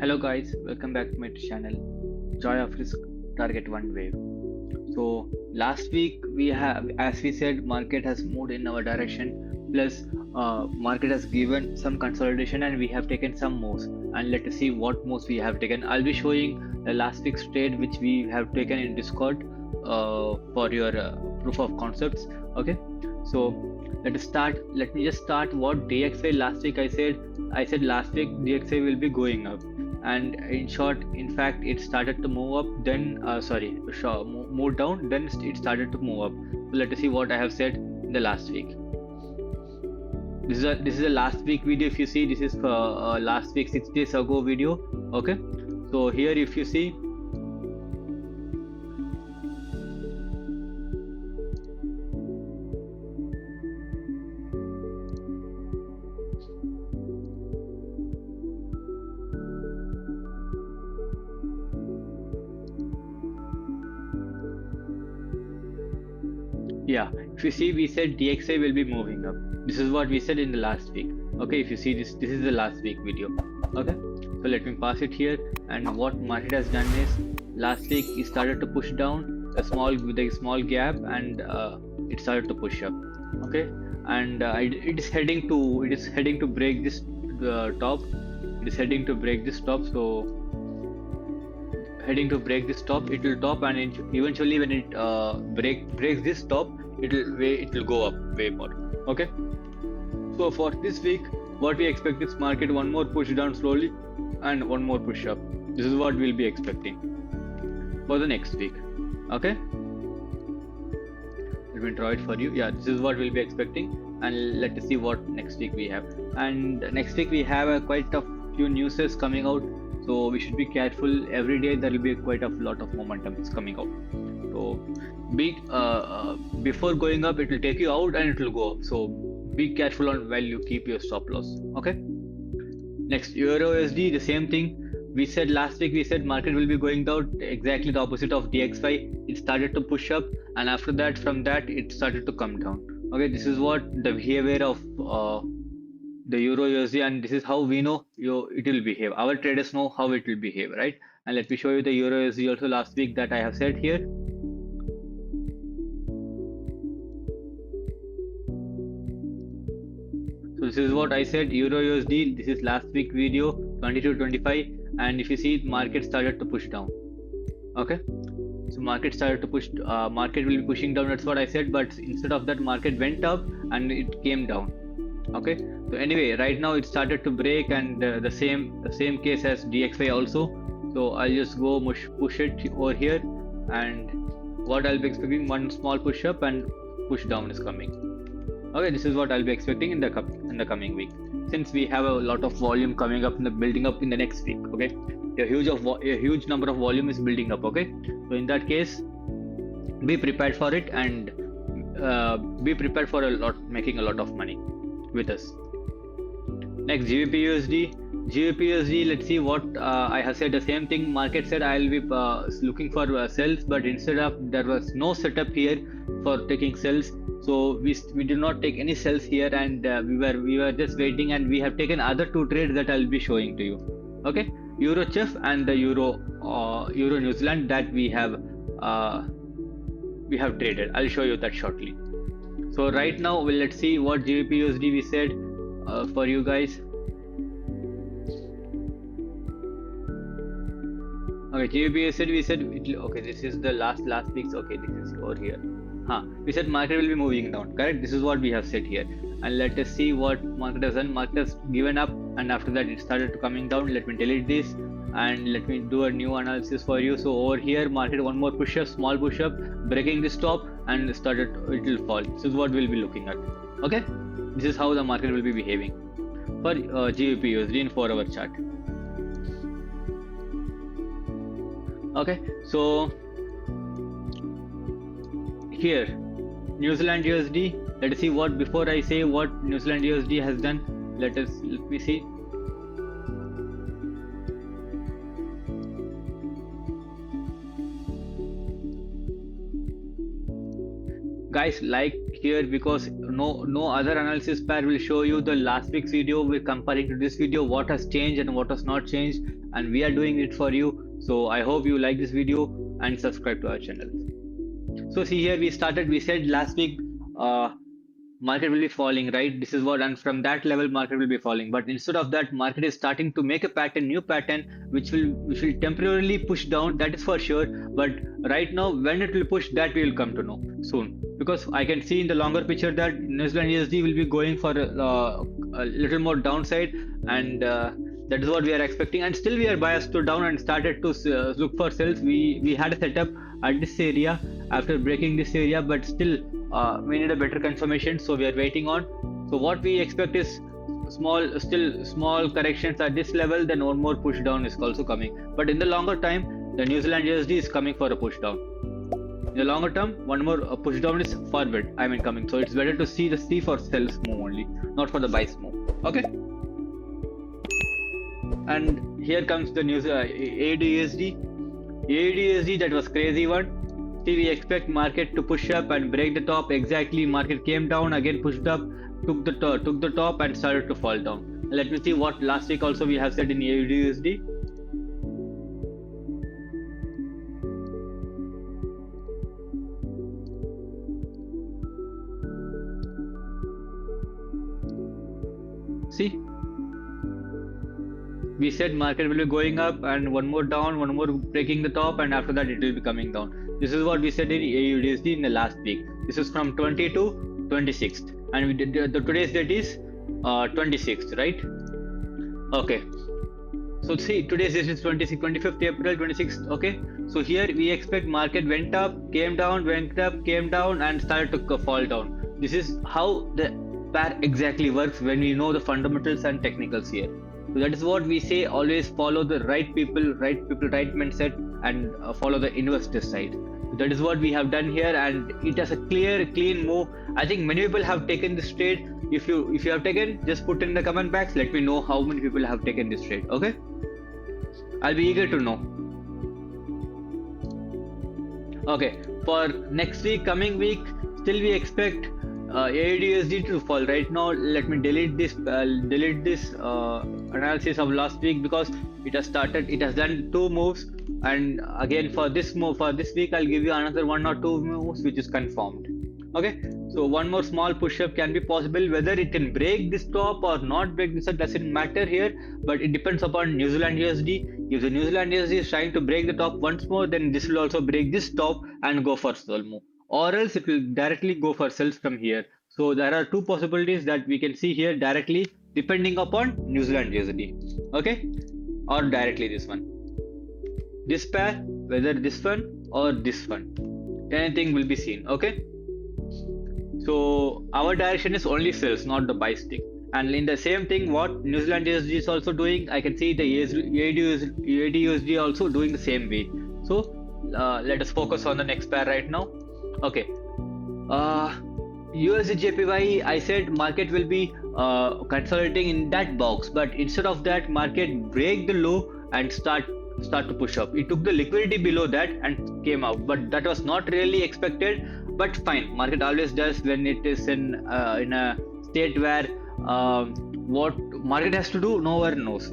Hello guys, welcome back to my channel. Joy of Risk, Target One Wave. So last week we have, as we said, market has moved in our direction. Plus, market has given some consolidation and we have taken some moves. And let us see what moves we have taken. I'll be showing the last week's trade which we have taken in Discord for your proof of concepts. Okay, so let us start. Let me just start what DXY last week I said last week DXY will be going up, and in short, in fact, it started to move up, then move down, then it started to move up. So let us see what I have said in the last week. This is a last week video. If you see, this is for last week 6 days ago video. Okay, so here if you see, yeah, if you see, we said DXY will be moving up. This is what we said in the last week. Okay, if you see this is the last week video. Okay, so let me pass it here. And what market has done is, last week it started to push down with a small gap, and it started to push up. Okay, and it is heading to break this top. It is heading to break this top. So heading to break this top, it will top, and eventually when it breaks this top, it will go up way more. Okay, so for this week, what we expect is market one more push down slowly and one more push up. This is what we'll be expecting for the next week. Okay, let me draw it for you. Yeah, this is what we'll be expecting, and let us see what next week we have. And next week we have quite a few newses coming out, so we should be careful. Every day there will be quite a lot of momentum is coming out. So before going up, it will take you out and it will go up. So be careful on while you keep your stop loss. Okay. Next, Eurusd, the same thing. We said last week, we said market will be going down, exactly the opposite of DXY. It started to push up, and after that, from that, it started to come down. Okay, this is what the behavior of the Eurusd, and this is how we know it will behave. Our traders know how it will behave, right? And let me show you the Eurusd also last week that I have said here. So this is what I said, Eurusd. This is last week video 22.25, and if you see, market started to push down. Okay, so market started to push. Market will be pushing down. That's what I said. But instead of that, market went up and it came down. Okay, so anyway, right now it started to break, and the same case as DXY also. So I'll just go push it over here, and what I'll be expecting, one small push up and push down is coming. Okay, this is what I'll be expecting in the coming week, since we have a lot of volume coming up in the building up in the next week. Okay, a huge number of volume is building up. Okay, so in that case, be prepared for it, and be prepared for making a lot of money with us. Next, GBP/USD. Let's see what I have said. The same thing. Market said I'll be looking for sells, but instead of, there was no setup here for taking sells. So we did not take any sells here, and we were just waiting, and we have taken other two trades that I'll be showing to you. Okay, Euro CHF and the Euro New Zealand that we have traded. I'll show you that shortly. So right now, let's see what GBP/USD we said for you guys. Okay, GBP/USD we said okay, this is the last week's. Okay, this is over here. We said market will be moving down, correct? This is what we have said here, and let us see what market has done. Market has given up, and after that it started to coming down. Let me delete this and let me do a new analysis for you. So over here, market one more push up, small push up, breaking this top, and it will fall. This is what we'll be looking at. Okay, this is how the market will be behaving for GBP/USD in 4-hour chart. Okay, so here, New Zealand USD. Let us see what, before I say what New Zealand USD has done, let me see. Guys, like here, because no other analysis pair will show you the last week's video. We're comparing to this video what has changed and what has not changed, and we are doing it for you. So I hope you like this video and subscribe to our channel. So see here, we said last week market will be falling, right? This is what, and from that level market will be falling, but instead of that, market is starting to make a pattern, new pattern, which will temporarily push down, that is for sure. But right now, when it will push, that we will come to know soon, because I can see in the longer picture that New Zealand USD will be going for a little more downside, and that is what we are expecting. And still we are biased to down and started to look for sells. We had a setup at this area after breaking this area, but still we need a better confirmation, so we are waiting on. So what we expect is small corrections at this level, then one more push down is also coming. But in the longer time, the New Zealand USD is coming for a push down. In the longer term, one more push down is forward, coming. So it's better to see the C for sells move only, not for the buys move. Okay. And here comes the news, AUD USD, that was crazy one. See, we expect market to push up and break the top. Exactly, market came down, again pushed up, took the top and started to fall down. Let me see what last week also we have said in AUD USD. See, we said market will be going up and one more down, one more breaking the top, and after that it will be coming down. This is what we said in AUDSD in the last week. This is from 20 to 26th, and we did the today's date is 26th, right? Okay. So see, today's date is 25th April, 26th. Okay. So here we expect market went up, came down, went up, came down, and started to fall down. This is how the pair exactly works when we know the fundamentals and technicals here. So that is what we say, always follow the right people, right mindset, and follow the investor side. So that is what we have done here, and it has a clean move. I think many people have taken this trade. If you have taken, just put in the comment box, let me know how many people have taken this trade. Okay, I'll be eager to know. Okay, for next week, coming week, still we expect AUD to fall. Right now, let me delete this analysis of last week, because it has done two moves, and again for this week I'll give you another one or two moves which is confirmed. Okay, so one more small push-up can be possible. Whether it can break this top or not break this top doesn't matter here, but it depends upon New Zealand USD. If the New Zealand USD is trying to break the top once more, then this will also break this top and go for sell move, or else it will directly go for sells from here. So there are two possibilities that we can see here directly, depending upon New Zealand USD. Okay, or directly this one, this pair, whether this one or this one, anything will be seen. Okay, so our direction is only sells, not the buy stick. And in the same thing, what New Zealand USD is also doing, I can see the AUD USD also doing the same way. So let us focus on the next pair right now. Okay, USD JPY, I said market will be consolidating in that box, but instead of that, market break the low and start to push up. It took the liquidity below that and came out, but that was not really expected. But fine, market always does when it is in a state where what market has to do, no one knows.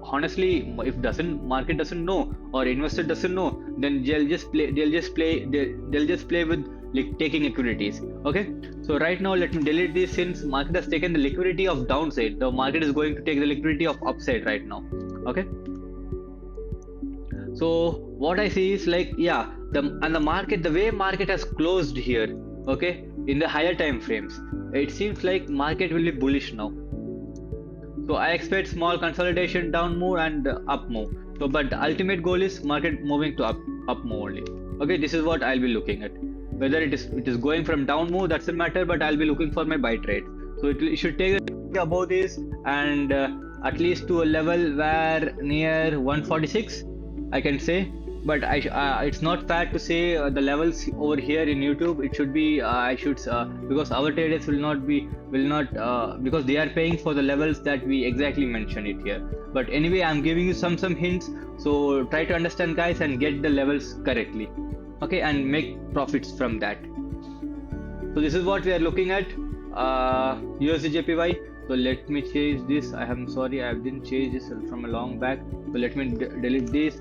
Honestly, if market doesn't know, or investor doesn't know, then they'll just play with like taking liquidities. Okay, so right now let me delete this, since market has taken the liquidity of downside. The market is going to take the liquidity of upside right now. Okay, so what I see is like, yeah, the market, the way market has closed here, okay, in the higher time frames, it seems like market will be bullish now. So I expect small consolidation, down move and up move. So but the ultimate goal is market moving to up move only. Okay, this is what I'll be looking at. Whether it is going from down move, doesn't matter, but I'll be looking for my buy trade. So it should take above this, and at least to a level where near 146, I can say. But it's not fair to say the levels over here in YouTube. It should be because our traders will not because they are paying for the levels that we exactly mentioned it here. But anyway, I'm giving you some hints, so try to understand, guys, and get the levels correctly. Okay, and make profits from that. So this is what we are looking at, USD JPY. So let me change this. I am sorry, I didn't change this from a long back. So let me delete this,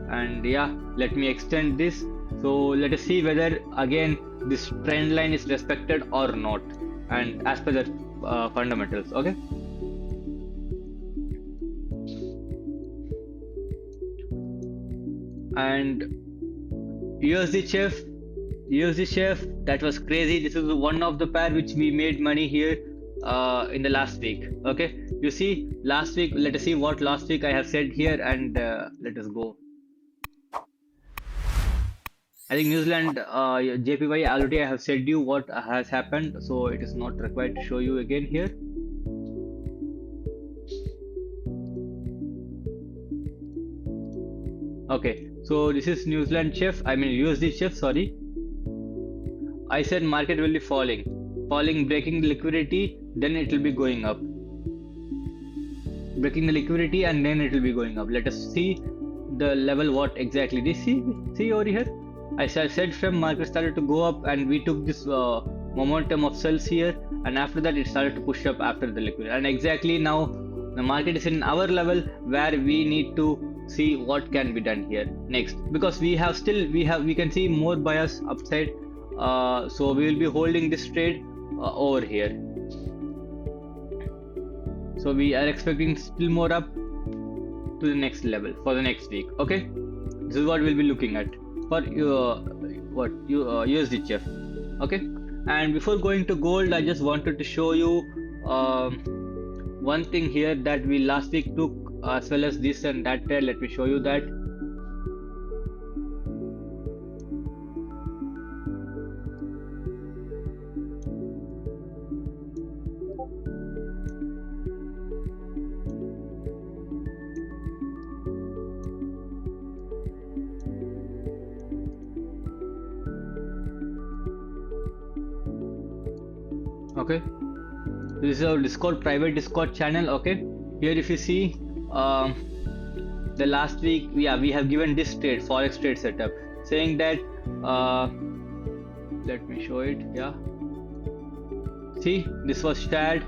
and yeah, let me extend this. So let us see whether again this trend line is respected or not, and as per the fundamentals. Okay. And USD chef, that was crazy. This is one of the pair which we made money here in the last week. Okay, you see last week, let us see what last week I have said here, and let us go. I think New Zealand JPY already I have said you what has happened, so it is not required to show you again here. Okay, so this is New Zealand chef, I mean USD chef, sorry. I said market will be falling, breaking the liquidity, then it will be going up. Breaking the liquidity and then it will be going up. Let us see the level what exactly. This see over here. I said from market started to go up and we took this momentum of sells here, and after that it started to push up after the liquidity. And exactly now the market is in our level where we need to see what can be done here next, because we can see more bias upside. So we will be holding this trade over here. So we are expecting still more up to the next level for the next week. Okay, this is what we'll be looking at for USDHF. Okay, and before going to gold, I just wanted to show you one thing here that we last week took, as well as this and that trade. Let me show you that. Okay, this is our Discord, private Discord channel. Okay, here if you see the last week, we have given this trade, forex trade setup, saying that let me show it. Yeah, see, this was shared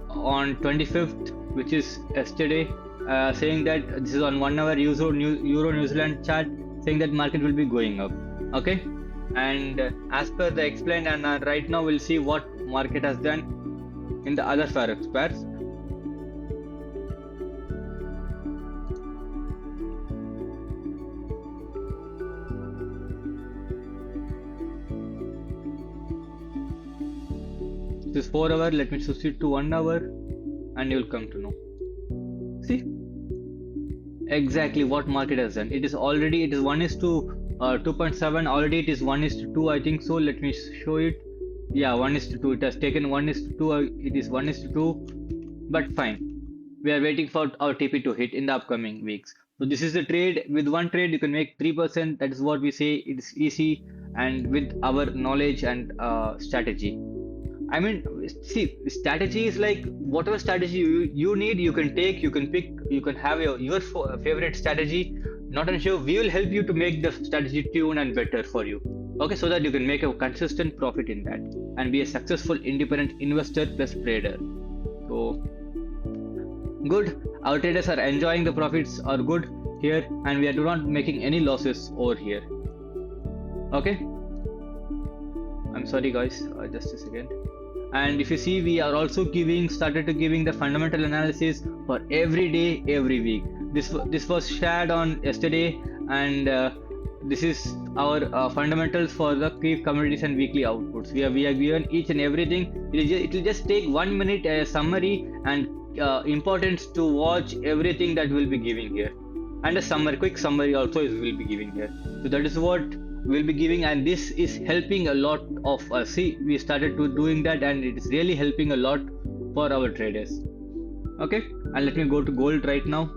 on 25th, which is yesterday, saying that this is on 1 hour Euro New Zealand chart, saying that market will be going up. Okay, and as per the explained, and right now we'll see what market has done in the other forex pairs. This is 4 hour. Let me switch it to 1 hour, and you will come to know. See exactly what market has done. It is 1:2.7. Already it is 1:2, I think so. Let me show it. Yeah, 1:2. It has taken 1:2. It is 1:2, but fine. We are waiting for our TP to hit in the upcoming weeks. So this is the trade. With one trade, you can make 3%. That is what we say. It is easy, and with our knowledge and strategy. I mean, see, strategy is like whatever strategy you need, you can take, you can pick, you can have your favorite strategy. Not an issue. We will help you to make the strategy tune and better for you. Okay, so that you can make a consistent profit in that and be a successful independent investor plus trader. So good. Our traders are enjoying the profits are good here, and we are not making any losses over here. Okay. I'm sorry guys, just a second. And if you see, we are also started to giving the fundamental analysis for every day, every week. This was shared on yesterday, and this is our fundamentals for the key commodities and weekly outputs. We have given each and everything. It will just take 1 minute summary and importance to watch everything that we'll be giving here, and a quick summary also will be giving here. So that is what we'll be giving, and this is helping a lot of us. See, we started to doing that, and it is really helping a lot for our traders. Okay, and let me go to gold right now.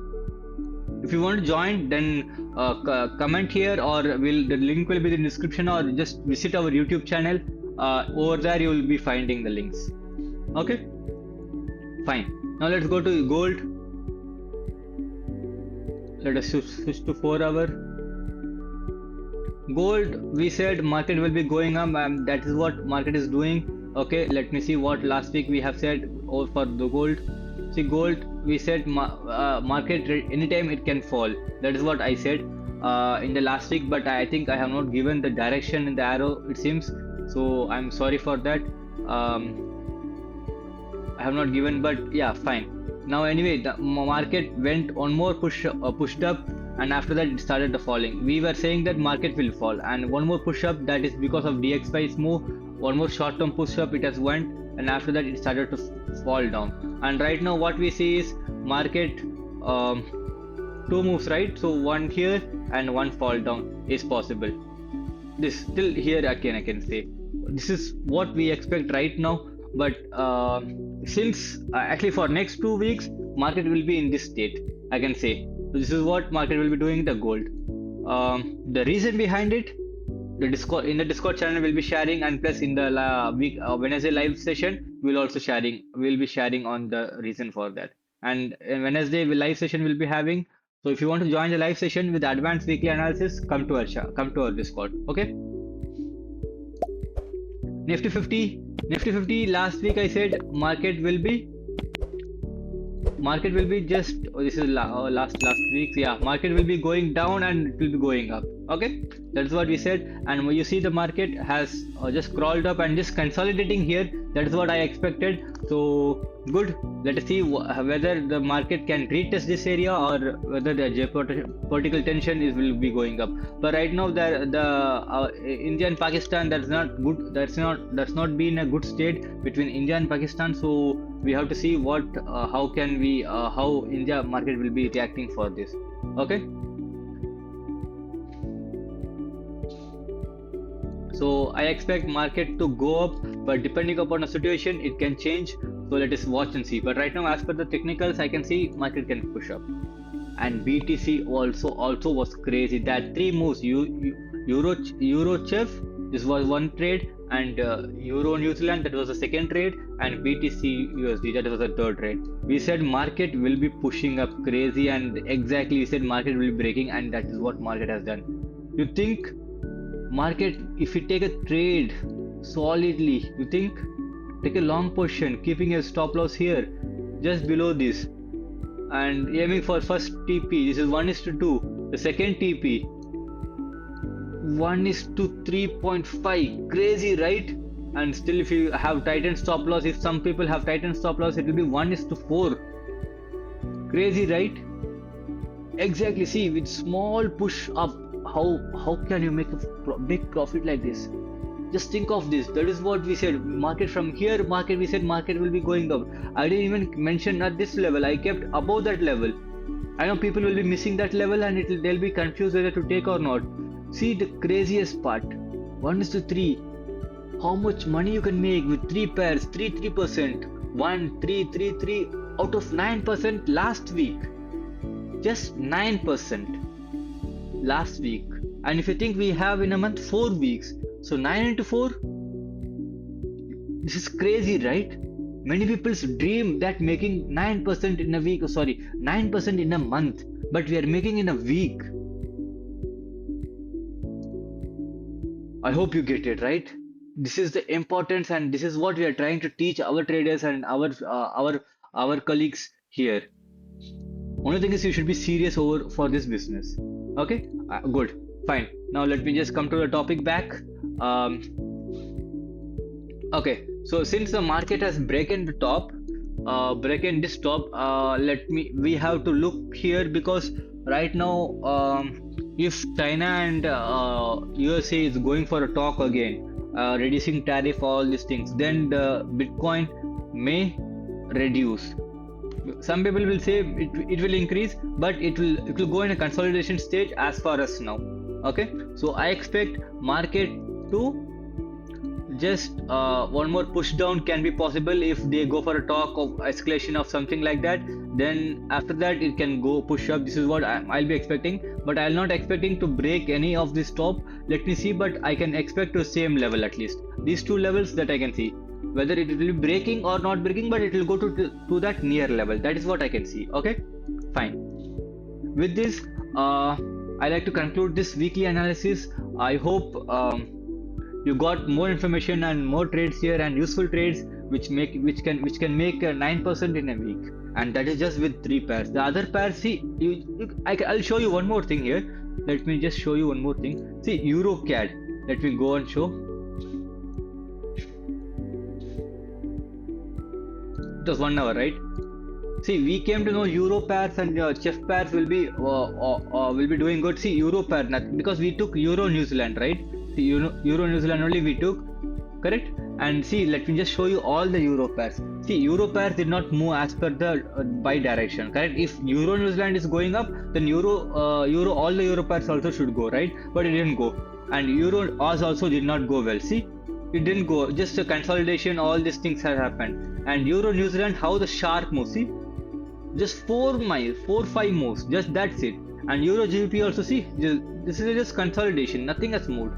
If you want to join, then comment here, or the link will be in the description, or just visit our YouTube channel. Over there you will be finding the links. Okay, fine. Now let's go to gold. Let us switch to 4 hour. Gold, we said market will be going up, and that is what market is doing. Okay, let me see what last week we have said or for the gold. See, gold, we said market anytime it can fall. That is what I said in the last week, but I think I have not given the direction in the arrow, it seems. So I'm sorry for that. I have not given, but yeah, fine. Now anyway, the market went on more pushed up, and after that it started the falling. We were saying that market will fall, and one more push up, that is because of DXY's move. One more short term push up it has went, and after that it started to fall down. And right now what we see is market two moves, right? So one here and one fall down is possible. This still here again I can say this is what we expect right now, but since actually for next 2 weeks market will be in this state, I can say. So this is what market will be doing the gold. The reason behind it, the Discord, in the Discord channel we'll be sharing, and plus in the week Wednesday live session we'll be sharing on the reason for that. And Wednesday live session we'll be having. So if you want to join the live session with advanced weekly analysis, come to our Discord. Okay. Nifty 50 last week I said market will be just this is last week, yeah, market will be going down and it will be going up. Okay, that's what we said. And when you see the market has just crawled up and just consolidating here, that is what I expected. So good, let us see whether the market can retest this area or whether the geopolitical tension will be going up. But right now the India and Pakistan, that's not good, that's not been a good state between India and Pakistan. So we have to see what how India market will be reacting for this. Okay, so I expect market to go up, but depending upon the situation it can change. So let us watch and see. But right now as per the technicals I can see market can push up. And BTC also was crazy. That three moves, Euro Chef, this was one trade, and Euro New Zealand, that was the second trade, and BTC USD, that was the third trade. We said market will be pushing up crazy, and exactly we said market will be breaking, and that is what market has done. You think market, if you take a trade solidly, you think take a long position keeping a stop loss here just below this and aiming for first TP, this is 1:2, the second TP 1:3.5, crazy, right? And still if you have tightened stop loss, if some people have tightened stop loss, it will be 1:4, crazy, right? Exactly, see, with small push up, how can you make a big profit like this? Just think of this. That is what we said. Market from here, we said market will be going up. I didn't even mention at this level. I kept above that level. I know people will be missing that level and they'll be confused whether to take or not. See the craziest part. 1:3. How much money you can make with 3 pairs, 3%, 1, 3 out of 9% last week. Just 9% last week. And if you think we have in a month 4 weeks, so 9 into 4, this is crazy, right? Many people dream that making 9% in a week, 9% in a month, but we are making in a week. I hope you get it, right? This is the importance, and this is what we are trying to teach our traders and our colleagues here. Only thing is you should be serious for this business. Okay, good, fine. Now let me just come to the topic back. Okay, so since the market has broken this top, we have to look here, because right now if China and USA is going for a talk again, reducing tariff, all these things, then the Bitcoin may reduce. Some people will say it will increase, but it will go in a consolidation stage as far as now. Okay, so I expect market to just one more push down can be possible if they go for a talk of escalation of something like that. Then after that it can go push up. This is what I'll be expecting, but I'll not expecting to break any of this top. Let me see, but I can expect to same level, at least these two levels that I can see. Whether it will be breaking or not breaking, but it will go to that near level. That is what I can see. Okay, fine. With this I like to conclude this weekly analysis. I hope you got more information and more trades here and useful trades which can make 9% in a week, and that is just with 3 pairs. The other pairs, see, I'll show you one more thing here. Let me just show you one more thing. See, Euro CAD. Let me go and show. It was 1 hour, right? See, we came to know Euro pairs and Chef pairs will be doing good. See, Euro pair, nothing, because we took Euro New Zealand, right? See, Euro New Zealand only we took, correct? And see, let me just show you all the Euro pairs. See, Euro pairs did not move as per the buy direction, correct? If Euro New Zealand is going up, then Euro all the Euro pairs also should go, right? But it didn't go, and Euro Oz also did not go well. See, it didn't go. Just a consolidation. All these things have happened. And Euro New Zealand, how the sharp move. See, just 4-5 moves. Just that's it. And Euro GBP also, see, this is just consolidation. Nothing has moved.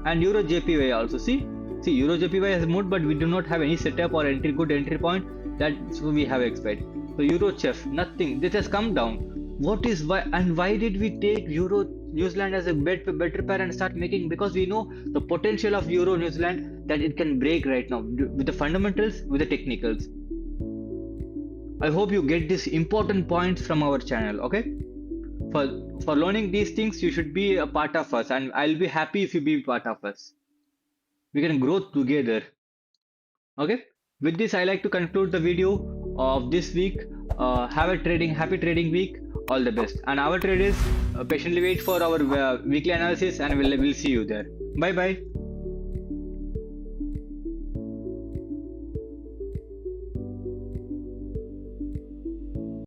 And Euro JPY also, see, Euro JPY has moved, but we do not have any setup or good entry point. That's what we have expected. So Euro Chef, nothing. This has come down. What is why, and why did we take Euro New Zealand as a better pair and start making? Because we know the potential of Euro New Zealand, that it can break right now with the fundamentals, with the technicals. I hope you get these important points from our channel. Okay, for learning these things, you should be a part of us, and I'll be happy if you be part of us. We can grow together. Okay, with this, I like to conclude the video of this week. Have a happy trading week. All the best. And our traders, patiently wait for our weekly analysis, and we'll see you there. Bye bye.